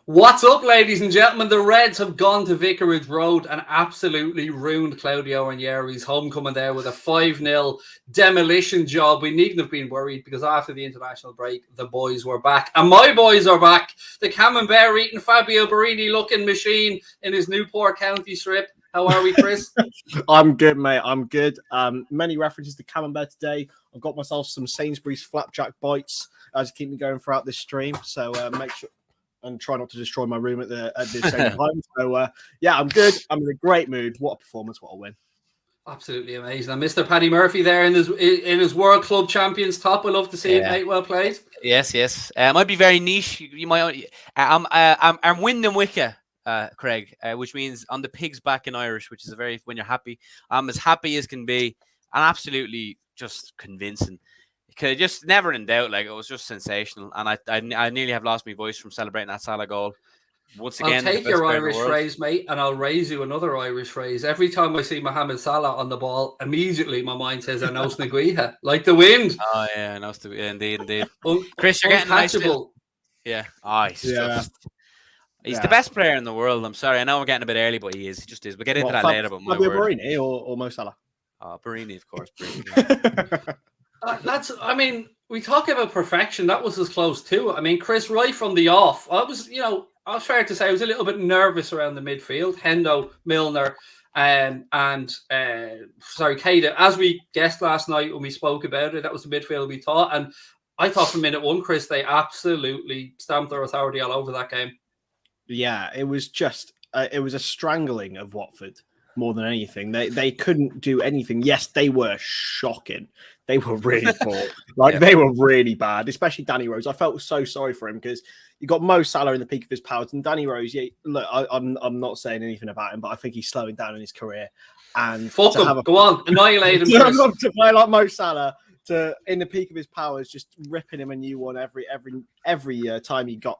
What's up, ladies and gentlemen? The Reds have gone to Vicarage Road and absolutely ruined Claudio Ranieri's homecoming there with a 5-0 demolition job. We needn't have been worried because after the international break, the boys were back. And my boys are back. The Camembert eating Fabio Barini looking machine in his Newport County strip. How are we, Chris? I'm good, mate. I'm good. Many references to Camembert today. I've got myself some Sainsbury's flapjack bites to keep me going throughout this stream. So make sure and try not to destroy my room at the same time. So yeah, I'm good. I'm in a great mood. What a performance! What a win! Absolutely amazing. And Mr. Paddy Murphy there in his World Club Champions top. I love to see it, mate. Well played. Yes. Might be very niche. You might. I'm Wyndham Wicca. Craig, which means on the pig's back in Irish, which is when you're happy. I'm as happy as can be, and absolutely just convincing. Just never in doubt. Like, it was just sensational, and I nearly have lost my voice from celebrating that Salah goal. Once again, I'll take your Irish phrase, mate, and I'll raise you another Irish phrase. Every time I see Mohamed Salah on the ball, immediately my mind says Anos Naguiha, like the wind. Oh yeah, Anos Naguiha, indeed. Chris, you're getting nice. Yeah. Oh, he's the best player in the world. I'm sorry. I know we're getting a bit early, but he is. He just is. We'll get into that later. But my word. Barini or Mo Salah? Barini, of course. Barini. We talk about perfection. That was as close too. I mean, Chris, right from the off, I was fair to say I was a little bit nervous around the midfield. Hendo, Milner, and Keita. As we guessed last night when we spoke about it, that was the midfield we thought. And I thought from minute one, Chris, they absolutely stamped their authority all over that game. Yeah, it was just it was a strangling of Watford more than anything. They couldn't do anything. Yes, they were shocking. They were really poor. They were really bad, especially Danny Rose. I felt so sorry for him because you got Mo Salah in the peak of his powers, and Danny Rose. Yeah, look, I'm not saying anything about him, but I think he's slowing down in his career. And fuck him. Go on, annihilate him. To play like Mo Salah, in the peak of his powers, just ripping him a new one every time he got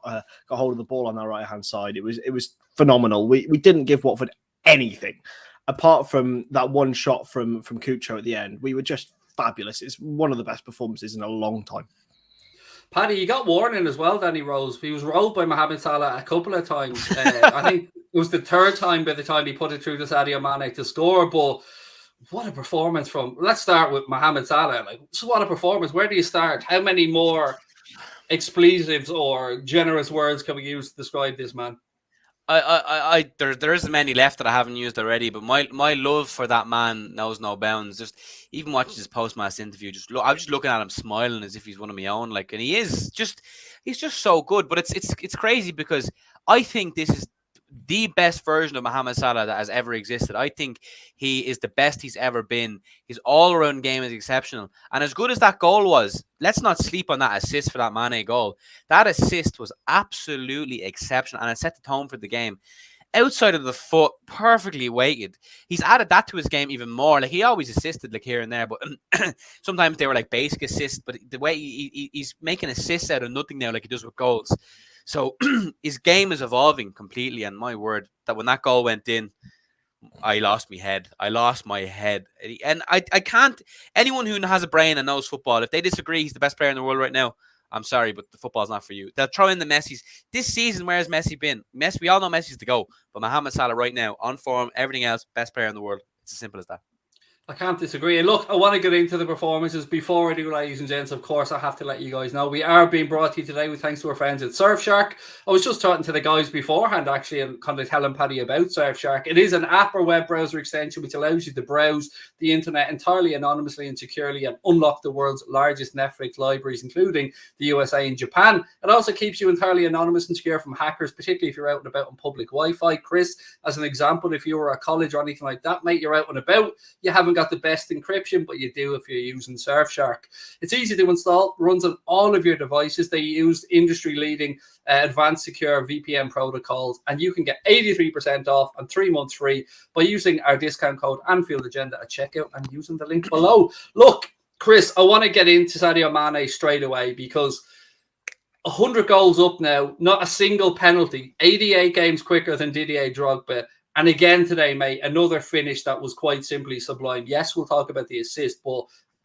hold of the ball on that right hand side. It was phenomenal. We didn't give Watford anything apart from that one shot from Cucho at the end. We were just fabulous. It's one of the best performances in a long time. Paddy, you got warning as well, Danny Rose. He was rolled by Mohamed Salah a couple of times. I think it was the third time by the time he put it through to Sadio Mane to score. But what a performance let's start with Mohamed Salah. What a performance. Where do you start? How many more expletives or generous words can we use to describe this man? There isn't many left that I haven't used already, but my love for that man knows no bounds. Just even watching his post-match interview, I'm just looking at him smiling as if he's one of my own. And he's just so good. But it's crazy because I think this is the best version of Mohamed Salah that has ever existed. I think he is the best he's ever been. His all-around game is exceptional. And as good as that goal was, let's not sleep on that assist for that Mane goal. That assist was absolutely exceptional, and it set the tone for the game. Outside of the foot, perfectly weighted. He's added that to his game even more. He always assisted here and there, but sometimes they were basic assists. But the way he's making assists out of nothing now, like he does with goals. So his game is evolving completely, and my word, that when that goal went in, I lost my head. And I can't, anyone who has a brain and knows football, if they disagree he's the best player in the world right now, I'm sorry, but the football's not for you. They'll throw in the Messis. This season, where has Messi been? We all know Messi's the go, but Mohamed Salah right now, on form, everything else, best player in the world. It's as simple as that. I can't disagree. And look, I want to get into the performances. Before I do, ladies and gents, of course, I have to let you guys know we are being brought to you today with thanks to our friends at Surfshark. I was just talking to the guys beforehand, actually, and kind of telling Paddy about Surfshark. It is an app or web browser extension which allows you to browse the internet entirely anonymously and securely and unlock the world's largest Netflix libraries, including the USA and Japan. It also keeps you entirely anonymous and secure from hackers, particularly if you're out and about on public Wi-Fi. Chris, as an example, if you were at college or anything like that, mate, you're out and about, you haven't got the best encryption, but you do if you're using Surfshark. It's easy to install, runs on all of your devices. They use industry-leading advanced secure VPN protocols, and you can get 83% off and 3 months free by using our discount code Anfield Agenda at checkout and using the link below. Look, Chris, I want to get into Sadio Mane straight away because 100 goals up now, not a single penalty, 88 games quicker than Didier Drogba. And again today, mate, another finish that was quite simply sublime. Yes, we'll talk about the assist, but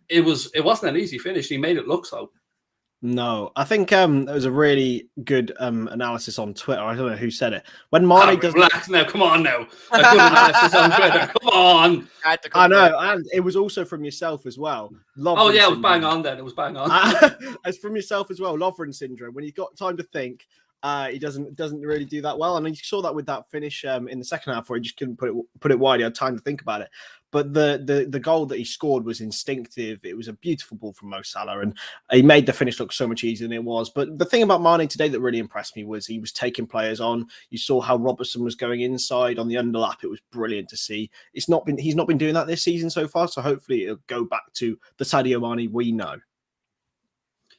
it wasn't an easy finish. He made it look so. No, I think there was a really good analysis on Twitter. I don't know who said it. When Mane doesn't relax now, come on now. A good analysis on Twitter. Come on. I know, and it was also from yourself as well. Oh Lovren yeah, it was syndrome. bang on then. It was bang on. As from yourself as well, Lovren syndrome. When he's got time to think, he doesn't really do that well. And you saw that with that finish in the second half where he just couldn't put it wide. He had time to think about it. But the goal that he scored was instinctive. It was a beautiful ball from Mo Salah, and he made the finish look so much easier than it was. But the thing about Mane today that really impressed me was he was taking players on. You saw how Robertson was going inside on the underlap. It was brilliant to see. He's not been doing that this season so far. So hopefully it'll go back to the Sadio Mane we know.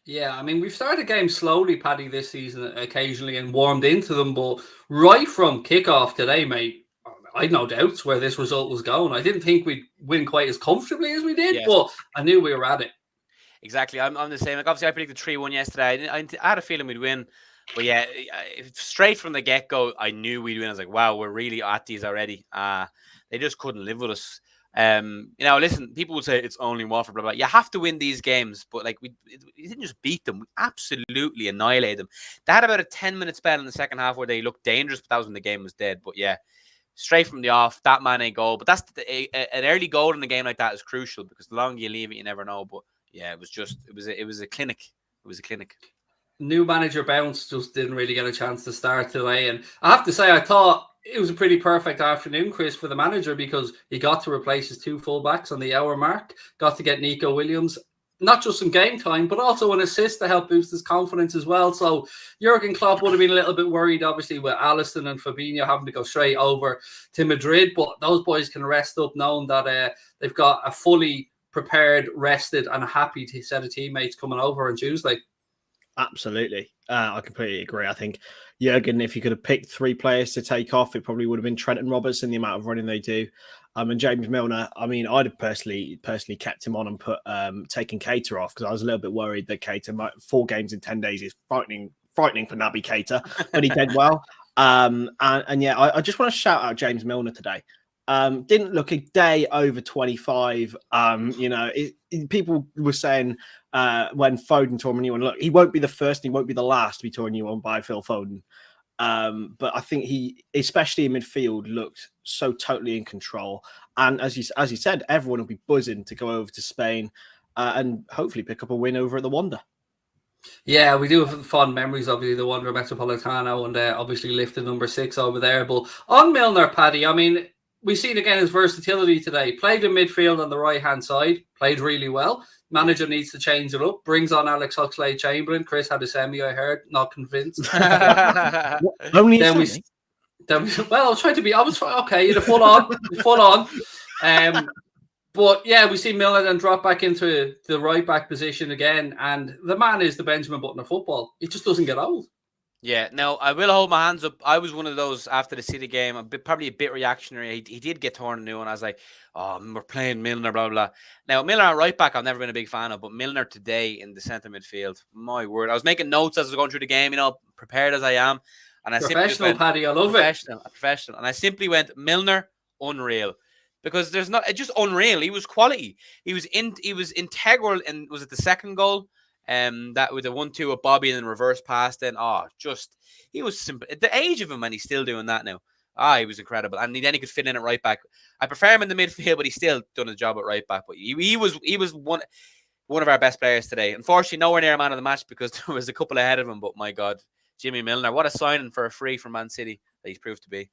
Yeah, I mean, we've started games slowly, Paddy, this season occasionally and warmed into them. But right from kickoff today, mate, I had no doubts where this result was going. I didn't think we'd win quite as comfortably as we did, but I knew we were at it. Exactly. I'm the same. Like, obviously, I predicted 3-1 yesterday. I had a feeling we'd win. But yeah, straight from the get-go, I knew we'd win. I was like, wow, we're really at these already. They just couldn't live with us. Listen, people would say it's only Watford, blah, blah. You have to win these games, but like we didn't just beat them. We absolutely annihilated them. They had about a 10-minute spell in the second half where they looked dangerous, but that was when the game was dead. But yeah, straight from the off, that Mane goal. But that's an early goal in a game like that is crucial because the longer you leave it, you never know. But yeah, it was a clinic. It was a clinic. New manager bounce just didn't really get a chance to start today. And I have to say, I thought it was a pretty perfect afternoon, Chris, for the manager because he got to replace his two fullbacks on the hour mark, got to get Nico Williams, not just some game time, but also an assist to help boost his confidence as well. So Jurgen Klopp would have been a little bit worried, obviously, with Alisson and Fabinho having to go straight over to Madrid. But those boys can rest up knowing that they've got a fully prepared, rested and happy set of teammates coming over on Tuesday. Absolutely. I completely agree. I think Jurgen, if you could have picked three players to take off, it probably would have been Trent and Robertson, the amount of running they do. And James Milner, I mean, I'd have personally kept him on and put taking Keita off because I was a little bit worried that Keita 4 games in 10 days is frightening for Naby Keita, but he did well. I just want to shout out James Milner today. Didn't look a day over 25. People were saying when Foden tore him a new one, look, he won't be the first and he won't be the last to be torn a new one by Phil Foden. But I think he, especially in midfield, looked so totally in control. And as you said, everyone will be buzzing to go over to Spain and hopefully pick up a win over at the Wanda. Yeah, we do have fond memories of the Wanda Metropolitano and obviously lifted number 6 over there. But on Milner, Paddy, I mean, we've seen again his versatility today. Played in midfield on the right-hand side, played really well. Manager needs to change it up. Brings on Alex Oxlade-Chamberlain. Chris had a semi, I heard. Not convinced. Only a semi? Well, I was trying to be. Okay, you're full on. But yeah, we see Milner then drop back into the right back position again, and the man is the Benjamin Button of football. He just doesn't get old. Yeah, no, I will hold my hands up. I was one of those after the City game, probably a bit reactionary. He did get torn a new one. I was like, oh, we're playing Milner, blah, blah, blah. Now, Milner at right back, I've never been a big fan of, but Milner today in the centre midfield, my word. I was making notes as I was going through the game, prepared as I am. And I professional, Paddy, I love it. Professional. And I simply went, Milner, unreal. Because it's just unreal. He was quality. He was integral. And was it the second goal? That with the 1-2 with Bobby and then reverse pass. Then he was simple. At the age of him, and he's still doing that now. He was incredible. And then he could fit in at right back. I prefer him in the midfield, but he's still done a job at right back. But he was one of our best players today. Unfortunately, nowhere near a man of the match because there was a couple ahead of him. But my God, Jimmy Milner, what a signing for a free from Man City that he's proved to be.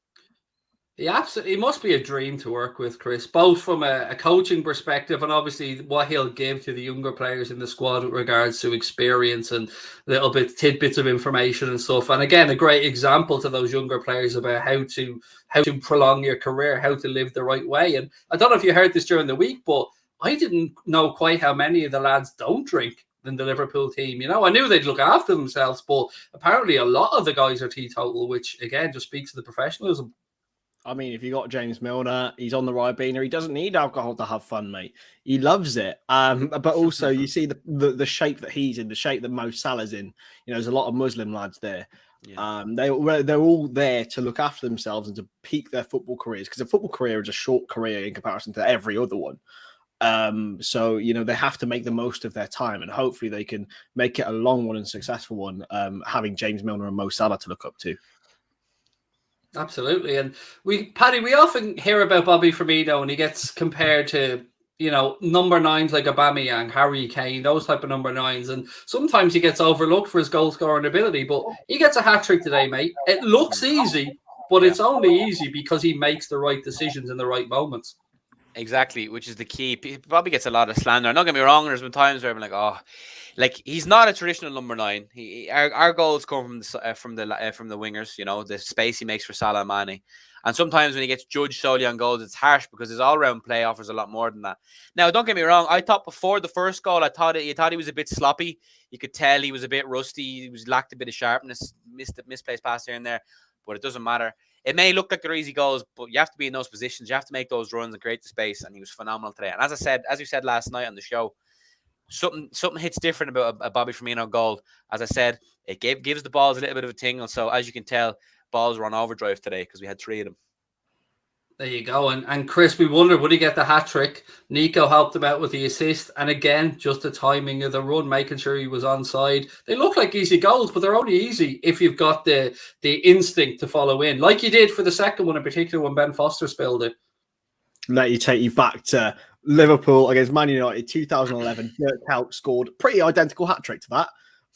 He must be a dream to work with, Chris, both from a coaching perspective and obviously what he'll give to the younger players in the squad with regards to experience and little bit tidbits of information and stuff. And again, a great example to those younger players about how to prolong your career, how to live the right way. And I don't know if you heard this during the week, but I didn't know quite how many of the lads don't drink in the Liverpool team. I knew they'd look after themselves, but apparently a lot of the guys are teetotal, which again just speaks to the professionalism. I mean, if you got James Milner, he's on the Ribena. He doesn't need alcohol to have fun, mate. He loves it. But also, you see the shape that he's in, the shape that Mo Salah's in. There's a lot of Muslim lads there. Yeah. They're all there to look after themselves and to peak their football careers because a football career is a short career in comparison to every other one. So, they have to make the most of their time, and hopefully they can make it a long one and successful one, having James Milner and Mo Salah to look up to. Absolutely. And Paddy, we often hear about Bobby Firmino and he gets compared to, number nines like Aubameyang, Harry Kane, those type of number nines. And sometimes he gets overlooked for his goal scoring ability, but he gets a hat-trick today, mate. It looks easy, but it's only easy because he makes the right decisions in the right moments. Exactly, which is the key. He probably gets a lot of slander. Don't get me wrong. There's been times where I'm like, he's not a traditional number 9. Our goals come from the wingers. The space he makes for Salah and Mane. And sometimes when he gets judged solely on goals, it's harsh because his all-round play offers a lot more than that. Now, don't get me wrong. I thought before the first goal, I thought he was a bit sloppy. You could tell he was a bit rusty. He lacked a bit of sharpness. Misplaced pass here and there, but it doesn't matter. It may look like they're easy goals, but you have to be in those positions. You have to make those runs and create the space. And he was phenomenal today. And as we said last night on the show, something hits different about a Bobby Firmino goal. As I said, it gives the balls a little bit of a tingle. So as you can tell, balls were on overdrive today because we had 3 of them. There you go. And Chris, we wondered, would he get the hat-trick? Nico helped him out with the assist. And again, just the timing of the run, making sure he was onside. They look like easy goals, but they're only easy if you've got the instinct to follow in, like you did for the second one in particular when Ben Foster spilled it. Let you take you back to Liverpool against Man United 2011. Dirk Kuyt scored pretty identical hat-trick to that.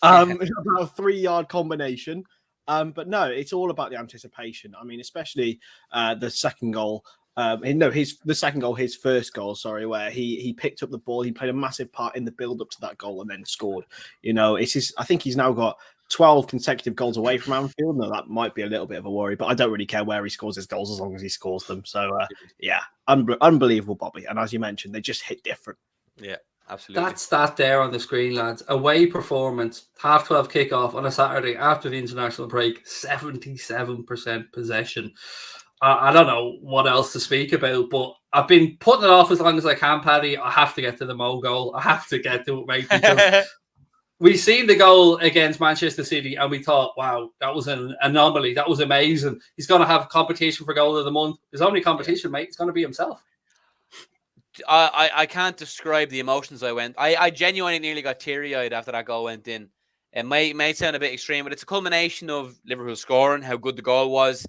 About a 3-yard combination. But no, it's all about the anticipation. I mean, especially the second goal. The second goal, his first goal, where he picked up the ball. He played a massive part in the build-up to that goal and then scored. I think he's now got 12 consecutive goals away from Anfield. Now, that might be a little bit of a worry, but I don't really care where he scores his goals as long as he scores them. So, unbelievable, Bobby. And as you mentioned, they just hit different. Yeah. Absolutely. That's that there on the screen, lads. Away performance, 12:30 kickoff on a Saturday after the international break, 77% possession. I don't know what else to speak about, but I've been putting it off as long as I can, Paddy. I have to get to the Mo goal. I have to get to it, mate, because we seen the goal against Manchester City and we thought, wow, that was an anomaly. That was amazing. He's going to have competition for goal of the month. His only competition, mate, it's going to be himself. I can't describe the emotions I went. I genuinely nearly got teary-eyed after that goal went in. It may sound a bit extreme, but it's a culmination of Liverpool scoring, how good the goal was,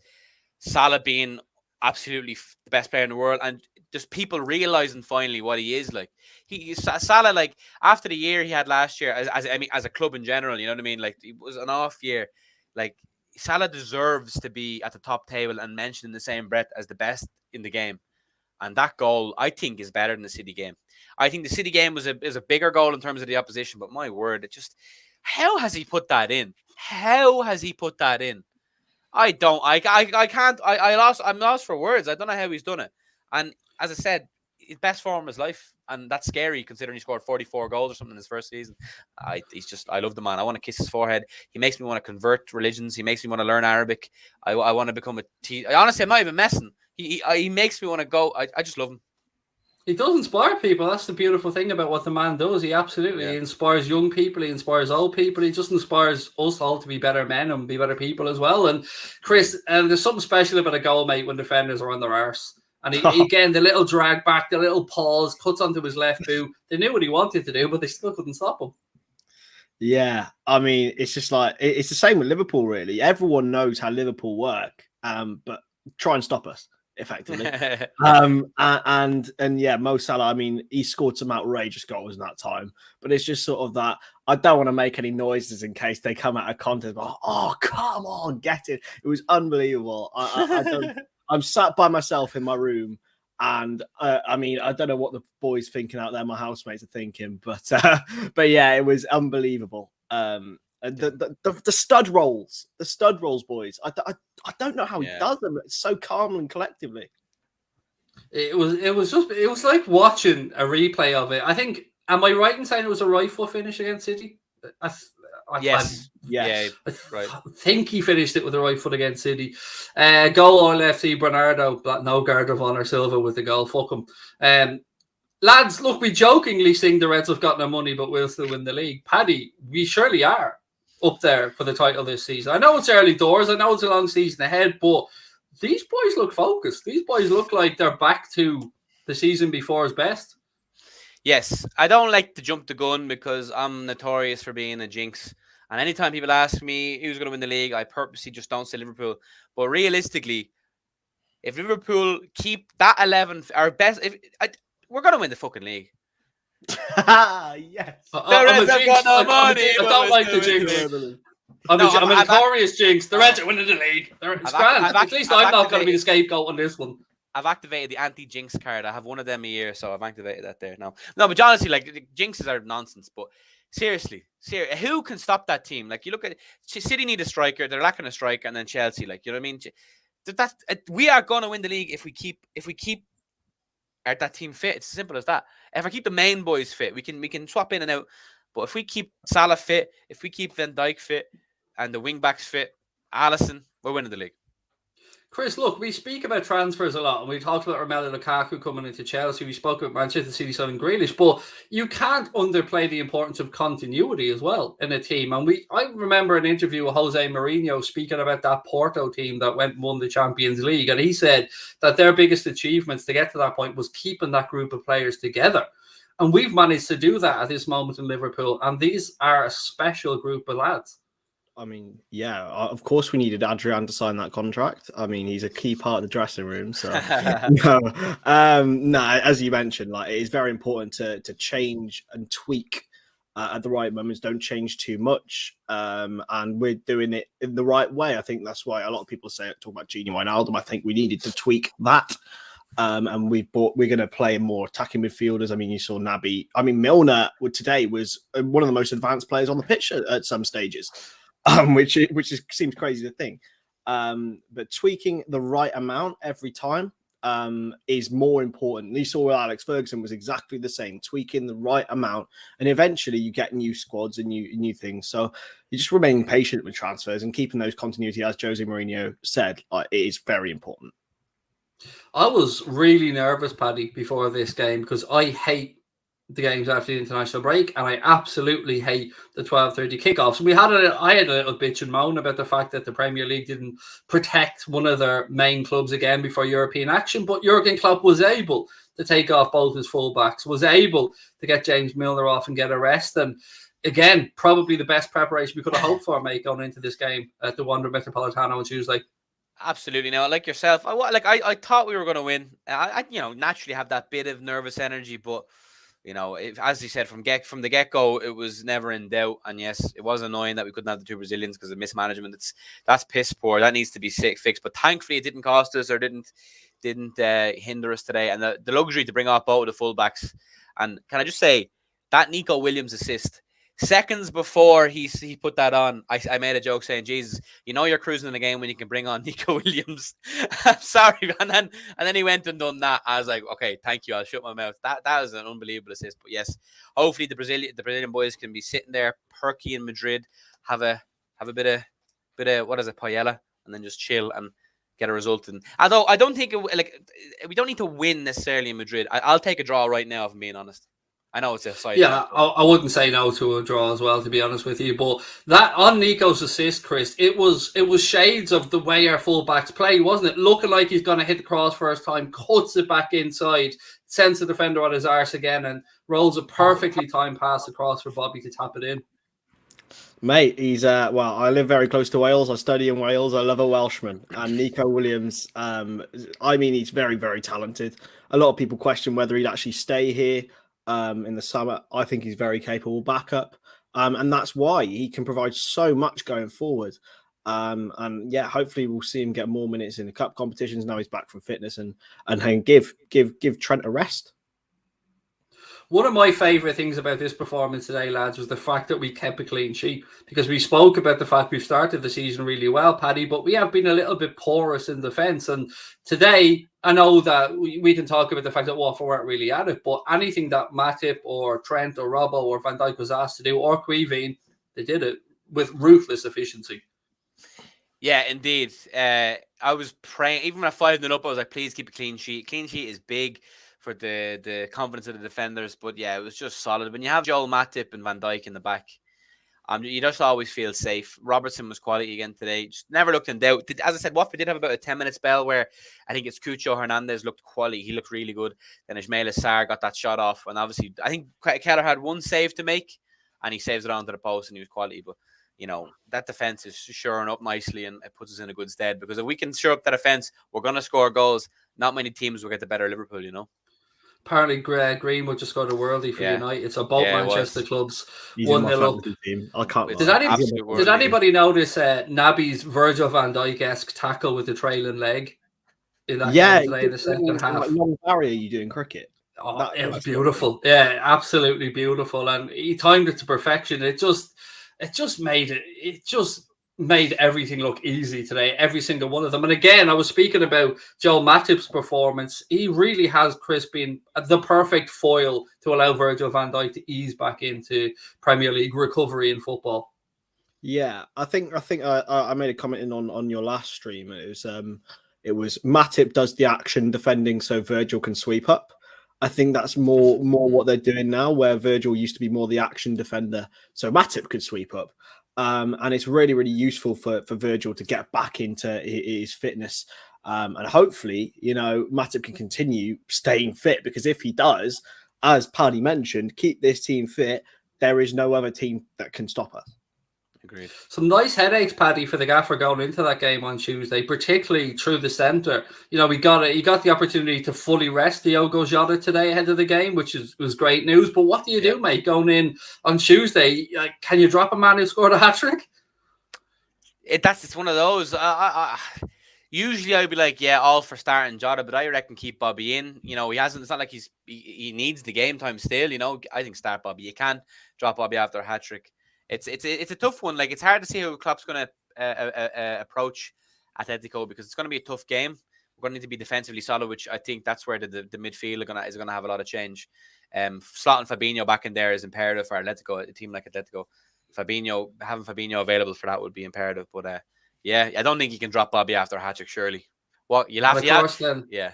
Salah being absolutely the best player in the world, and just people realizing finally what he is like. Salah, like after the year he had last year, as a club in general, you know what I mean? Like it was an off year. Like Salah deserves to be at the top table and mentioned in the same breath as the best in the game. And that goal, I think, is better than the City game. I think the City game is a bigger goal in terms of the opposition, but my word, how has he put that in? How has he put that in? I'm lost for words. I don't know how he's done it. And as I said, his best form of his life, and that's scary considering he scored 44 goals or something in his first season. I love the man. I want to kiss his forehead. He makes me want to convert religions. He makes me want to learn Arabic. I want to become honestly, I'm not even messing. He makes me want to go. I just love him. He does inspire people. That's the beautiful thing about what the man does. He absolutely inspires young people. He inspires old people. He just inspires us all to be better men and be better people as well. And Chris, there's something special about a goal, mate, when defenders are on their arse. And he again, the little drag back, the little pause, cuts onto his left boot. They knew what he wanted to do, but they still couldn't stop him. Yeah, I mean, it's just like it's the same with Liverpool. Really, everyone knows how Liverpool work, but try and stop us. Effectively. And yeah, Mo Salah, I mean, he scored some outrageous goals in that time, but it's just sort of that I don't want to make any noises in case they come out of context. Oh, come on, get it. It was unbelievable. I'm sat by myself in my room and I mean, I don't know what the boys thinking out there, my housemates are thinking, but yeah, it was unbelievable. The stud rolls, boys. I don't know how he does them. It's so calm and collectively. It was like watching a replay of it. I think. Am I right in saying it was a right foot finish against City? Yes. I think he finished it with the right foot against City. Goal or lefty Bernardo, no guard of honor Silva with the goal. Fuck him. Lads, look, we jokingly sing the Reds have got no money, but we'll still win the league. Paddy, we surely are up there for the title this season. I know it's early doors. I know it's a long season ahead, but these boys look focused. These boys look like they're back to the season before's best. Yes, I don't like to jump the gun because I'm notorious for being a jinx. And anytime people ask me who's going to win the league, I purposely just don't say Liverpool. But realistically, if Liverpool keep that 11, our best, we're going to win the fucking league. Yes. I'm a jinx. I don't like the jinx. I'm a notorious jinx. The Reds are winning the league. It's grand. At least I'm not going to be the scapegoat on this one. I've activated the anti-jinx card. I have one of them a year, so I've activated that there now. No, but honestly, like, jinxes are nonsense. But seriously, who can stop that team? Like, you look at City need a striker. They're lacking a striker, and then Chelsea. Like, you know what I mean? We are going to win the league if we keep that team fit. It's as simple as that. If I keep the main boys fit, we can swap in and out. But if we keep Salah fit, if we keep Van Dijk fit, and the wing backs fit, Alisson, we're winning the league. Chris, look, we speak about transfers a lot, and we talked about Romelu Lukaku coming into Chelsea. We spoke about Manchester City signing Grealish, but you can't underplay the importance of continuity as well in a team. And I remember an interview with Jose Mourinho speaking about that Porto team that went and won the Champions League, and he said that their biggest achievements to get to that point was keeping that group of players together. And we've managed to do that at this moment in Liverpool, and these are a special group of lads. I mean, yeah, of course we needed Adrian to sign that contract. I mean, he's a key part of the dressing room. So, no, as you mentioned, like, it is very important to change and tweak at the right moments. Don't change too much, and we're doing it in the right way. I think that's why a lot of people talk about Gini Wijnaldum. I think we needed to tweak that. And we're going to play more attacking midfielders. I mean, you saw Naby. I mean, Milner today was one of the most advanced players on the pitch at some stages. Which seems crazy to think. But tweaking the right amount every time is more important. You saw with Alex Ferguson was exactly the same, tweaking the right amount, and eventually you get new squads and new things. So you just remain patient with transfers and keeping those continuity, as Jose Mourinho said, it is very important. I was really nervous, Paddy, before this game because I hate the games after the international break, and I absolutely hate the 12:30 kickoffs. I had a little bitch and moan about the fact that the Premier League didn't protect one of their main clubs again before European action, but Jurgen Klopp was able to take off both his fullbacks, was able to get James Milner off and get a rest, and again, probably the best preparation we could have hoped for, mate, going into this game at the Wanda Metropolitano on Tuesday. Absolutely. Now, like yourself, I thought we were going to win. I naturally have that bit of nervous energy, but as you said, from the get-go, it was never in doubt. And yes, it was annoying that we couldn't have the two Brazilians because of mismanagement. That's piss poor. That needs to be fixed. But thankfully, it didn't cost us or didn't hinder us today. And the luxury to bring off both of the fullbacks. And can I just say, that Nico Williams assist, seconds before he put that on, I made a joke saying, Jesus, you're cruising in the game when you can bring on Nico Williams. I'm sorry. And then he went and done that. I was like, okay, thank you. I'll shut my mouth. That was an unbelievable assist. But yes, hopefully the Brazilian boys can be sitting there perky in Madrid, have a bit of what is it, paella, and then just chill and get a result. And although I don't think we don't need to win necessarily in Madrid. I'll take a draw right now, if I'm being honest. I know it's a side. Yeah, I wouldn't say no to a draw as well, to be honest with you. But that on Nico's assist, Chris, it was shades of the way our fullbacks play, wasn't it? Looking like he's going to hit the cross first time, cuts it back inside, sends the defender on his arse again, and rolls a perfectly timed pass across for Bobby to tap it in. Mate, he's I live very close to Wales. I study in Wales. I love a Welshman. And Nico Williams, he's very, very talented. A lot of people question whether he'd actually stay here in the summer. I think he's very capable backup. And that's why he can provide so much going forward. And yeah, hopefully we'll see him get more minutes in the cup competitions. Now he's back from fitness and give Trent a rest. One of my favourite things about this performance today, lads, was the fact that we kept a clean sheet, because we spoke about the fact we've started the season really well, Paddy, but we have been a little bit porous in defence. And today, I know that we can talk about the fact that Watford weren't really at it, but anything that Matip or Trent or Robbo or Van Dijk was asked to do, or Quiveen, they did it with ruthless efficiency. Yeah, indeed. I was praying, even when I 5-0 up, I was like, please keep a clean sheet. Clean sheet is big for the confidence of the defenders. But yeah, it was just solid. When you have Joel Matip and Van Dijk in the back, You just always feel safe. Robertson was quality again today. Just never looked in doubt. As I said, Watford did have about a 10-minute spell where I think it's Cucho Hernandez looked quality. He looked really good. Then Ismail Assar got that shot off. And obviously, I think Keller had one save to make, and he saves it onto the post, and he was quality. But, that defence is shoring up nicely, and it puts us in a good stead. Because if we can shore up that defence, we're going to score goals. Not many teams will get the better of Liverpool, Apparently, Greenwood just got a worldie for United. So both Manchester clubs 1-0 up. Team. I can't. Did anybody notice Naby's Virgil van Dijk-esque tackle with the trailing leg in that game today in the second half? Like long barrier you do in cricket. Oh, it was beautiful. Yeah, absolutely beautiful, and he timed it to perfection. It just made everything look easy today, every single one of them. And again, I was speaking about Joel Matip's performance. He really has, Chris, been the perfect foil to allow Virgil van Dijk to ease back into Premier League recovery in football. Yeah, I think I made a comment on your last stream. It was Matip does the action defending so Virgil can sweep up. I think that's more what they're doing now, where Virgil used to be more the action defender, so Matip could sweep up. And it's really, really useful for Virgil to get back into his fitness. And hopefully, Matip can continue staying fit, because if he does, as Paddy mentioned, keep this team fit, there is no other team that can stop us. Agreed. Some nice headaches, Paddy, for the gaffer going into that game on Tuesday, particularly through the centre. He got the opportunity to fully rest Diogo Jota today ahead of the game, which was great news. But what do you do, mate, going in on Tuesday? Can you drop a man who scored a hat-trick? It's one of those. Usually I'd be like, all for starting Jota, but I reckon keep Bobby in. He hasn't. It's not like he needs the game time still. I think start Bobby. You can't drop Bobby after a hat-trick. It's a tough one. Like, it's hard to see how Klopp's going to approach Atletico, because it's going to be a tough game. We're going to need to be defensively solid, which I think that's where the midfield is going to have a lot of change. Slotting Fabinho back in there is imperative for Atletico, a team like Atletico. Having Fabinho available for that would be imperative. But I don't think you can drop Bobby after a hat-trick, surely. What you'll have to, yeah.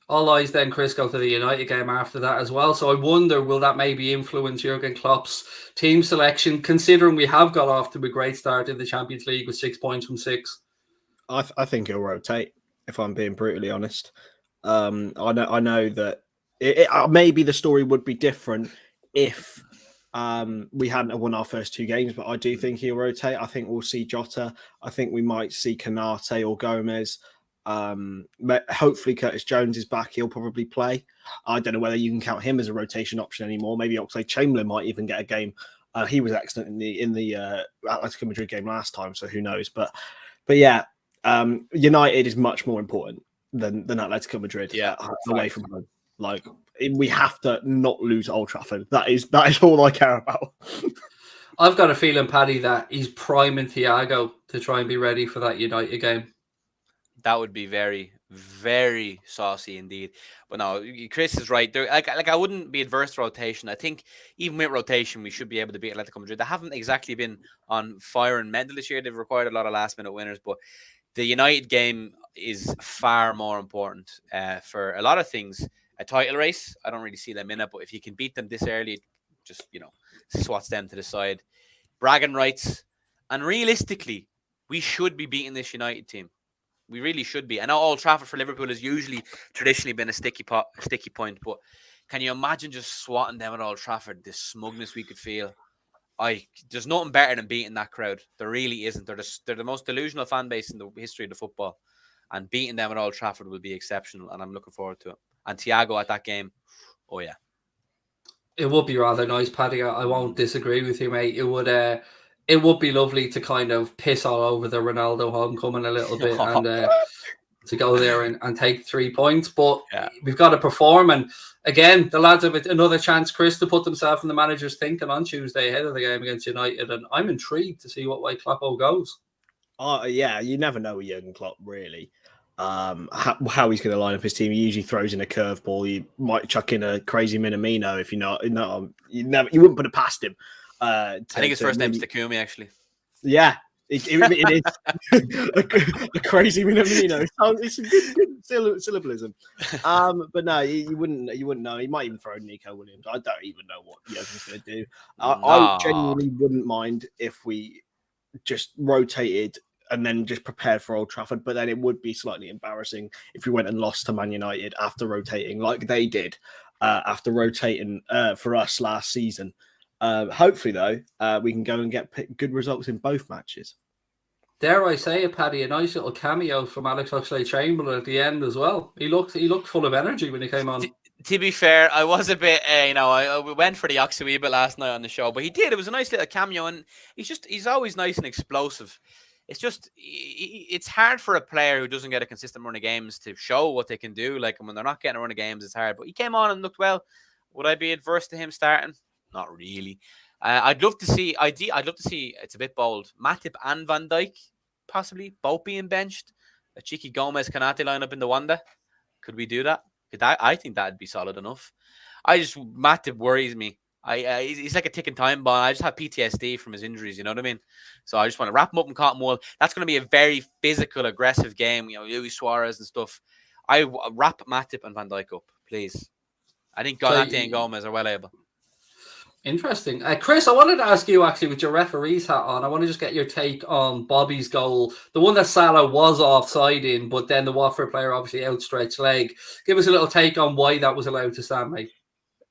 All eyes then, Chris, go to the United game after that as well. So I wonder, will that maybe influence Jurgen Klopp's team selection, considering we have got off to a great start in the Champions League with 6 points from 6? I think he'll rotate, if I'm being brutally honest. I know that maybe the story would be different if we hadn't won our first 2 games, but I do think he'll rotate. I think we'll see Jota. I think we might see Canate or Gomez. Hopefully Curtis Jones is back. He'll probably play. I don't know whether you can count him as a rotation option anymore. Maybe Oxlade-Chamberlain might even get a game. He was excellent in the Atletico Madrid game last time, so who knows? But yeah, United is much more important than Atletico Madrid. Away from home. Like, we have to not lose Old Trafford. That is all I care about. I've got a feeling, Paddy, that he's priming Thiago to try and be ready for that United game. That would be very, very saucy indeed. But no, Chris is right. I wouldn't be adverse to rotation. I think even with rotation, we should be able to beat Atletico Madrid. They haven't exactly been on fire and mental this year. They've required a lot of last-minute winners. But the United game is far more important for a lot of things. A title race, I don't really see them in it. But if you can beat them this early, just, swats them to the side. Bragging rights. And realistically, we should be beating this United team. We really should be. I know Old Trafford for Liverpool has traditionally been a sticky point, but can you imagine just swatting them at Old Trafford? The smugness we could feel. There's nothing better than beating that crowd. There really isn't. They're the most delusional fan base in the history of the football, and beating them at Old Trafford will be exceptional. And I'm looking forward to it. And Thiago at that game, oh yeah, it would be rather nice, Paddy. I won't disagree with you, mate. It would be lovely to kind of piss all over the Ronaldo homecoming a little bit and to go there and take 3 points. But we've got to perform. And again, the lads have another chance, Chris, to put themselves in the manager's thinking on Tuesday ahead of the game against United. And I'm intrigued to see what way Kloppo goes. Yeah, you never know with Jurgen Klopp, really. How he's going to line up his team. He usually throws in a curveball. You might chuck in a crazy Minamino if you wouldn't put it past him. I think his first name's Takumi, actually. Yeah, It is a crazy Minamino. It's a good syllabism. But no, you wouldn't know. He might even throw Nico Williams. I don't even know what Jurgen's going to do. I genuinely wouldn't mind if we just rotated and then just prepared for Old Trafford. But then it would be slightly embarrassing if we went and lost to Man United after rotating like they did after rotating for us last season. Hopefully, though, we can go and get good results in both matches. Dare I say it, Paddy? A nice little cameo from Alex Oxlade-Chamberlain at the end as well. He looked full of energy when he came on. To be fair, I was a bit, we went for the Ox a wee bit last night on the show, but he did. It was a nice little cameo, and he's always nice and explosive. It's just, it's hard for a player who doesn't get a consistent run of games to show what they can do. Like, when they're not getting a run of games, it's hard. But he came on and looked well. Would I be adverse to him starting? Not really. I'd love to see. It's a bit bold. Matip and Van Dijk, possibly both being benched. A cheeky Gomez Kanate lineup in the Wanda. Could we do that? I think that'd be solid enough. Matip worries me. He's like a ticking time bomb. I just have PTSD from his injuries. You know what I mean? So I just want to wrap him up in cotton wool. That's going to be a very physical, aggressive game. Luis Suarez and stuff. I wrap Matip and Van Dijk up, please. I think Kanate and Gomez are well able. Interesting. Chris, I wanted to ask you, actually, with your referee's hat on, I want to just get your take on Bobby's goal. The one that Salah was offside in, but then the Watford player obviously outstretched leg. Give us a little take on why that was allowed to stand, mate.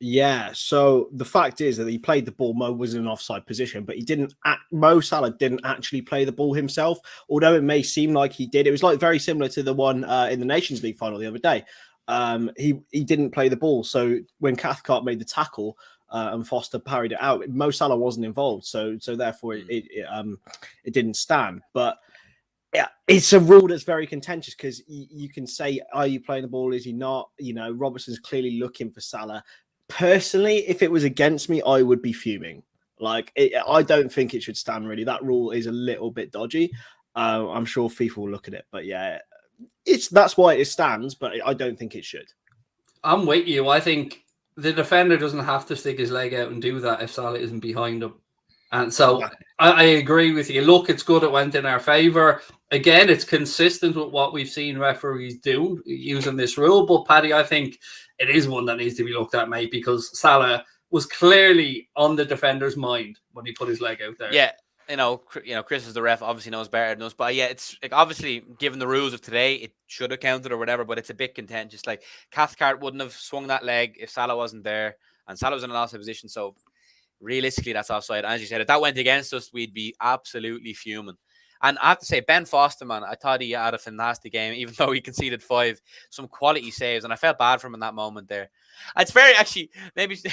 Yeah, so the fact is that he played the ball. Mo was in an offside position, but Mo Salah didn't actually play the ball himself, although it may seem like he did. It was like very similar to the one in the Nations League final the other day. He didn't play the ball. So when Cathcart made the tackle, and Foster parried it out, Mo Salah wasn't involved, so therefore it didn't stand. But yeah, it's a rule that's very contentious because you can say, are you playing the ball? Is he not? Robertson's clearly looking for Salah. Personally, if it was against me, I would be fuming. I don't think it should stand, really. That rule is a little bit dodgy. I'm sure FIFA will look at it, but yeah, that's why it stands, but I don't think it should. I'm with you. I think the defender doesn't have to stick his leg out and do that if Salah isn't behind him. And so I agree with you. Look, it's good it went in our favour. Again, it's consistent with what we've seen referees do using this rule. But, Paddy, I think it is one that needs to be looked at, mate, because Salah was clearly on the defender's mind when he put his leg out there. Yeah. Chris is the ref, obviously knows better than us. But yeah, it's like, obviously, given the rules of today, it should have counted or whatever, but it's a bit contentious. Like, Cathcart wouldn't have swung that leg if Salah wasn't there, and Salah was in an offside position. So realistically, that's offside. And as you said, if that went against us, we'd be absolutely fuming. And I have to say, Ben Foster, man, I thought he had a fantastic game, even though he conceded 5. Some quality saves, and I felt bad for him in that moment there. It's very, actually, maybe he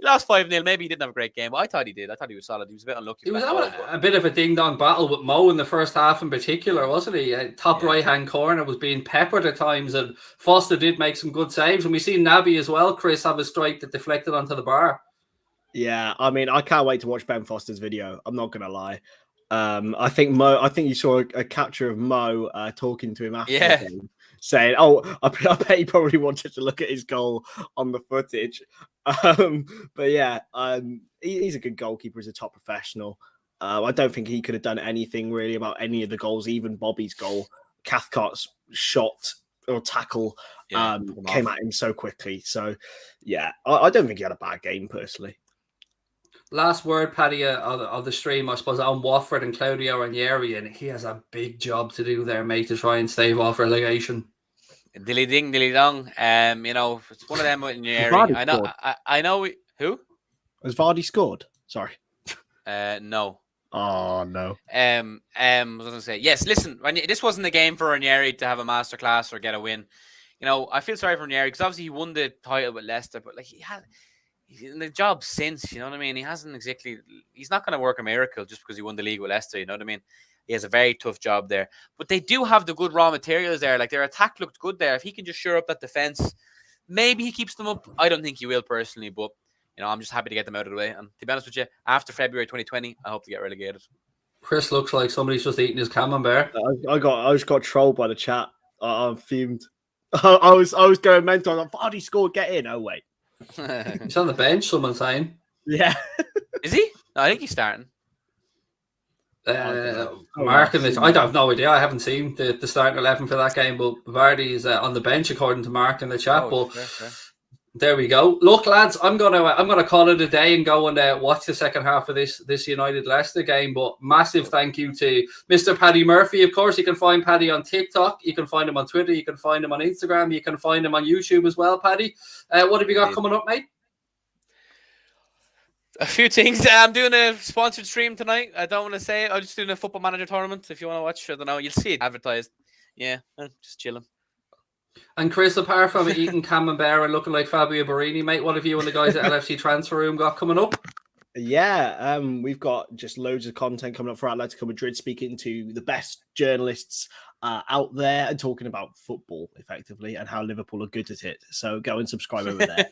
lost 5-0. Maybe he didn't have a great game, but I thought he did. I thought he was solid. He was a bit unlucky. He was having a bit of a ding-dong battle with Mo in the first half in particular, wasn't he? Top right-hand corner was being peppered at times, and Foster did make some good saves. And we see Naby as well, Chris, have a strike that deflected onto the bar. Yeah, I mean, I can't wait to watch Ben Foster's video. I'm not going to lie. I think you saw a capture of Mo talking to him after the game, saying, I bet he probably wanted to look at his goal on the footage. But yeah, he's a good goalkeeper. He's a top professional. I don't think he could have done anything really about any of the goals, even Bobby's goal. Cathcart's shot or tackle came at him so quickly. So yeah, I don't think he had a bad game personally. Last word, Paddy, of the stream, I suppose, on Watford and Claudio Ranieri, and he has a big job to do there, mate, to try and stave off relegation. Dilly ding, dilly dong. It's one of them with Ranieri. I know. Who? Has Vardy scored? Sorry. No. Oh no. I was going to say yes. Listen, this wasn't a game for Ranieri to have a masterclass or get a win. I feel sorry for Ranieri because obviously he won the title with Leicester, but like he's in the job since, you know what I mean? He's not going to work a miracle just because he won the league with Leicester, you know what I mean? He has a very tough job there. But they do have the good raw materials there. Like, their attack looked good there. If he can just shore up that defense, maybe he keeps them up. I don't think he will personally, but, I'm just happy to get them out of the way. And to be honest with you, after February 2020, I hope to get relegated. Chris looks like somebody's just eating his camembert. I just got trolled by the chat. I'm fumed. I was going mental. I was like, Vardy scored, get in. Oh, wait. He's on the bench, someone's saying. Yeah. Is he? No, I think he's starting. Marking this, I have no idea. I haven't seen the starting 11 for that game, but Vardy is on the bench according to Mark in the chat. But fair. there we go. Look, lads, I'm gonna call it a day and go and watch the second half of this United Leicester game. But massive thank you to Mr. Paddy Murphy. Of course, you can find Paddy on TikTok, you can find him on Twitter, you can find him on Instagram, you can find him on YouTube as well. Paddy, what have you got coming up, mate? A few things. I'm doing a sponsored stream tonight. I don't want to say it. I'm just doing a Football Manager tournament. If you want to watch, I don't know. You'll see it advertised. Yeah, just chilling. And Chris, apart from eating camembert and looking like Fabio Borini, mate, what have you and the guys at LFC Transfer Room got coming up? Yeah, we've got just loads of content coming up for Atletico Madrid, speaking to the best journalists out there and talking about football effectively and how Liverpool are good at it. So go and subscribe over there.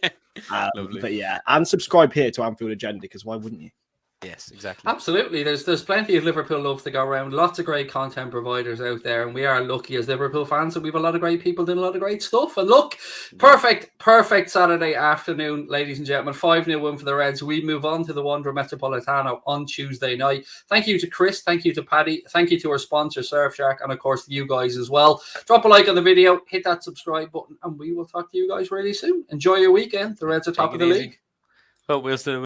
But yeah, and subscribe here to Anfield Agenda, because why wouldn't you? Yes, exactly. Absolutely. There's plenty of Liverpool love to go around. Lots of great content providers out there, and we are lucky as Liverpool fans that we have a lot of great people doing a lot of great stuff. And look, perfect Saturday afternoon, ladies and gentlemen. 5-0 win for the Reds. We move on to the Wanda Metropolitano on Tuesday night. Thank you to Chris. Thank you to Paddy. Thank you to our sponsor, Surfshark, and of course to you guys as well. Drop a like on the video, hit that subscribe button, and we will talk to you guys really soon. Enjoy your weekend. The Reds are top of the league. But we'll still